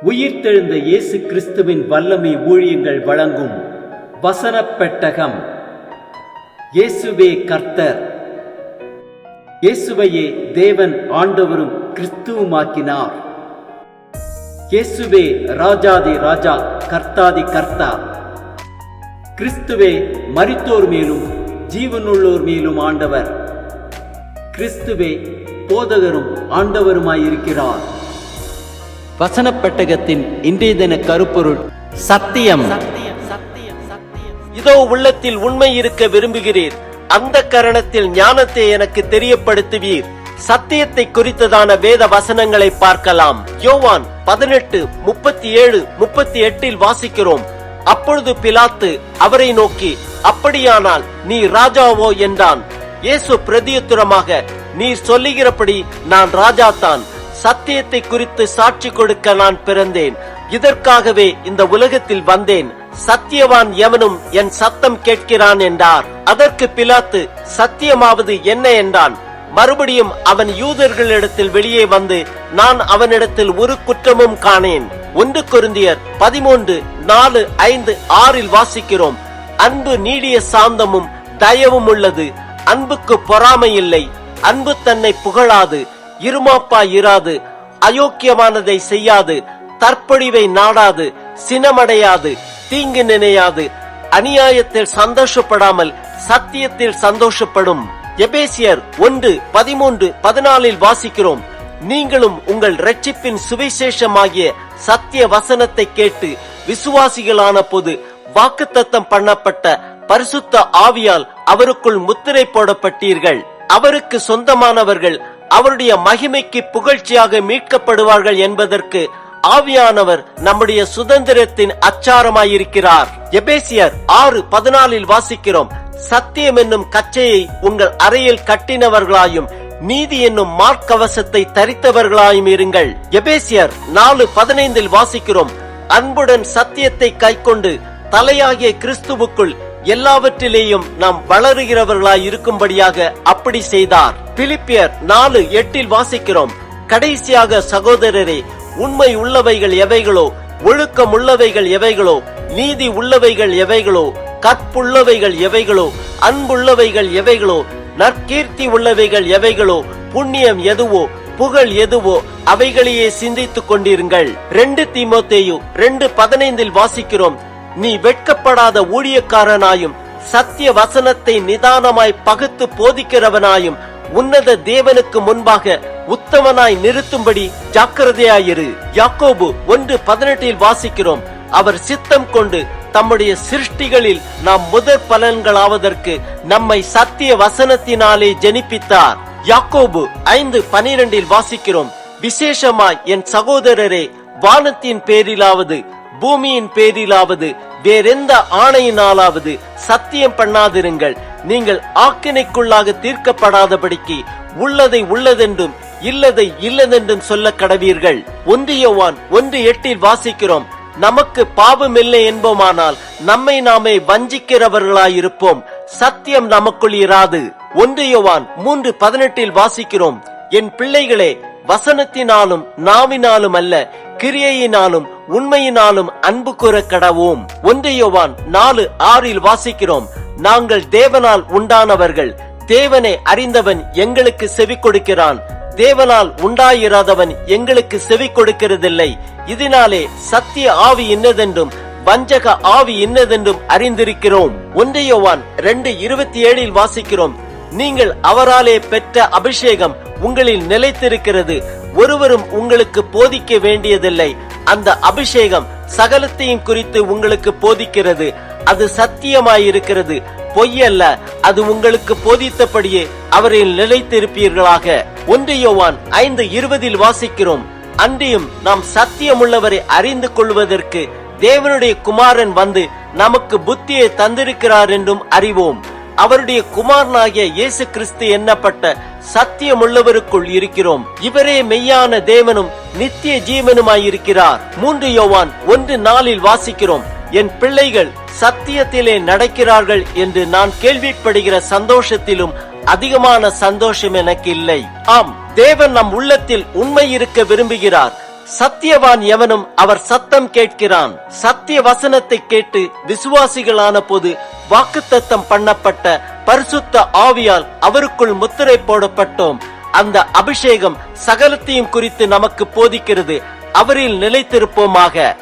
உயிர்த்தெழுந்த இயேசு கிறிஸ்துவின் வல்லமை ஊழியங்கள் வழங்கும் வசனப் பெட்டகம். இயேசுவே கர்த்தர். இயேசுவையே தேவன் ஆண்டவரும் கிறிஸ்துவுமாக்கினார். இயேசுவே ராஜாதி ராஜா, கர்த்தாதி கர்த்தா. கிறிஸ்துவே மரித்தோர் மேலும் ஜீவனுள்ளோர் மேலும் ஆண்டவர். கிறிஸ்துவே போதகரும் ஆண்டவருமாயிருக்கிறார். வசனப் பெட்டகத்தின் இன்றைய தின கருப்பொருள் சத்தியம். இதோ உள்ளத்தில் உண்மை இருக்க விரும்புகிறீர், அந்த கரணத்தில் ஞானத்தை எனக்கு தெரியப்படுத்துவீர். சத்தியத்தை குறித்ததான வேத வசனங்களை பார்க்கலாம். யோவான் 18:37-38 வாசிக்கிறோம். அப்பொழுது பிலாத்து அவரை நோக்கி, அப்படியானால் நீ ராஜாவோ என்றான். இயேசு பிரதியுத்தரமாக, நீர் சொல்லுகிறபடி நான் ராஜாதான். சத்தியத்தை குறித்து சாட்சி கொடுக்க நான் பிறந்தேன். இதற்காகவே இந்த உலகத்தில் வந்தேன். சத்தியவான் எவனும் என் சத்தம் கேட்கிறான் என்றார். அதற்கு பிலாத்து, சத்தியமாவது என்ன என்றான். மறுபடியும் அவன் யூதர்களிடத்தில் வெளியே வந்து, நான் அவனிடத்தில் ஒரு குற்றமும் காணேன். 1 கொரிந்தியர் 13:4-5-6 வாசிக்கிறோம். அன்பு நீடிய சாந்தமும் தயவும் உள்ளது. அன்புக்கு பொறாமை இல்லை. அன்பு தன்னை புகழாது, இருமாப்பாய் இராது, அயோக்கியமானதை செய்யாது, தற்பொழிவை நாடாது, சினமடையாது, தீங்கு நினையாது, அநியாயத்தில் சந்தோஷப்படாமல் சத்தியத்தில் சந்தோஷப்படும். எபேசியர் 1:13-14 வாசிக்கிறோம். நீங்களும் உங்கள் இரட்சிப்பின் சுவிசேஷமாகிய சத்திய வசனத்தை கேட்டு விசுவாசிகளான போது வாக்குத்தத்தம் பண்ணப்பட்ட பரிசுத்த ஆவியால் அவருக்குள் முத்திரை போடப்பட்டீர்கள். அவருக்கு சொந்தமானவர்கள் அவருடைய மகிமைக்கு புகழ்ச்சியாக மீட்கப்படுவார்கள் என்பதற்கு ஆவியானவர் நம்முடைய சுதந்திரத்தின் அச்சாரமாயிருக்கிறார். எபேசியர் 6:14 வாசிக்கிறோம். சத்தியம் என்னும் கச்சையை உங்கள் அறையில் கட்டினவர்களாயும் நீதி என்னும் மார்க்கவசத்தை தரித்தவர்களாயும் இருங்கள். எபேசியர் 4:15 வாசிக்கிறோம். அன்புடன் சத்தியத்தை கைக்கொண்டு தலையாகிய கிறிஸ்துவுக்குள் எல்லாவற்றிலேயும் நாம் வளருகிறவர்களாய் இருக்கும்படியாக அப்படி செய்தார். பிலிப்பியர் 4:8 வாசிக்கிறோம். கடைசியாக சகோதரரே, உண்மை உள்ளவைகள் எவைகளோ, ஒழுக்கம் உள்ளவைகள் எவைகளோ, நீதி உள்ளவைகள் எவைகளோ, கற்புள்ளவைகள் எவைகளோ, அன்புள்ளவைகள் எவைகளோ, நற்கீர்த்தி உள்ளவைகள் எவைகளோ, புண்ணியம் எதுவோ, புகழ் எதுவோ, அவைகளையே சிந்தித்துக் கொண்டிருங்கள். 2 தீமோத்தேயு 2:15 வாசிக்கிறோம். நீ வெட்கப்படாத ஊழியக்காரனாயும் சத்திய வசனத்தை நிதானமாய் பகுத்து போதிக்கிறவனாயும் உன்னத தேவனுக்கு முன்பாக உத்தமனாய் நிறுத்தும்படி ஜாக்கிரதையாயிரு. யாக்கோபு 1:18 வாசிக்கிறோம். அவர் சித்தம் கொண்டு தம்முடைய சிருஷ்டிகளில் நாம் முதற் பலன்களாவதற்கு நம்மை சத்திய வசனத்தினாலே ஜெனிப்பித்தார். யாக்கோபு 5:12 வாசிக்கிறோம். விசேஷமாய் என் சகோதரரே, வானத்தின் பேரிலாவது பூமியின் பேரிலாவது வேறெந்த ஆணையினாலாவது சத்தியம் பண்ணாதிருங்கள். நீங்கள் ஆக்கினைக்குள்ளாக தீர்க்கப்படாதபடிக்கு உள்ளதை உள்ளதென்றும் இல்லதை இல்லதென்றும் சொல்ல கடவீர்கள். 1 யோவான் 1:8 வாசிக்கிறோம். நமக்கு பாவமில்லை என்போமானால் நம்மை நாமே வஞ்சிக்கிறவர்களாயிருப்போம். சத்தியம் நமக்குள் இராது. 1 யோவான் 3:18 வாசிக்கிறோம். என் பிள்ளைகளே, வசனத்தினாலும் நாவினாலும் அல்ல, கிரியையினாலும் உண்மையினாலும் அன்பு கூற கடவோம். 1 யோவான் 4:6 வாசிக்கிறோம். நாங்கள் தேவனால் உண்டானவர்கள், தேவனை அறிந்தவன் எங்களுக்கு செவி கொடுக்கிறான். தேவனால் உண்டாயிராதவன் எங்களுக்கு செவி கொடுக்கிறதில்லை. இதனாலே சத்திய ஆவி இன்னதென்றும் வஞ்சக ஆவி இன்னதென்றும் அறிந்திருக்கிறோம். 1 யோவான் 2:27 வாசிக்கிறோம். நீங்கள் அவராலே பெற்ற அபிஷேகம் உங்களில் நிலைத்திருக்கிறது. ஒருவரும் உங்களுக்கு போதிக்க வேண்டியதில்லை. அந்த அபிஷேகம் சகலத்தையும் குறித்து உங்களுக்கு போதிக்கிறது. அது சத்தியமாயிருக்கிறது, பொய்யல்ல. அது உங்களுக்கு போதித்தபடியே அவரில் நிலைத்திருப்பீர்களாக. 1 யோவான் 5:20 வாசிக்கிறோம். அன்றியும் நாம் சத்தியமுள்ளவரை அறிந்து கொள்வதற்கு தேவனுடைய குமாரன் வந்து நமக்கு புத்தியை தந்திருக்கிறார் என்றும் அறிவோம். அவருடைய குமாரனாகிய இயேசு கிறிஸ்து எண்ணப்பட்ட சத்தியமுள்ளவருக்குள் இருக்கிறோம். இவரே மெய்யான தேவனும் நித்திய ஜீவனுமாயிருக்கிறார். 3 யோவான் 1:4 வாசிக்கிறோம். என் பிள்ளைகள் சத்தியத்திலே நடக்கிறார்கள் என்று நான் கேள்விப்படுகிற சந்தோஷத்திலும் அதிகமான சந்தோஷம் எனக்கு இல்லை. ஆம், தேவன் நம் உள்ளத்தில் உண்மை இருக்க விரும்புகிறார். சத்தியவான் எவனும் அவர் சத்தம் கேட்கிறான். சத்திய வசனத்தை கேட்டு விசுவாசிகளான போது வாக்குத்தத்தம் பண்ணப்பட்ட பரிசுத்த ஆவியால் அவருக்குள் முத்திரை போடப்பட்டோம். அந்த அபிஷேகம் சகலத்தையும் குறித்து நமக்கு போதிக்கிறது. அவரில் நிலைத்திருப்போமாக.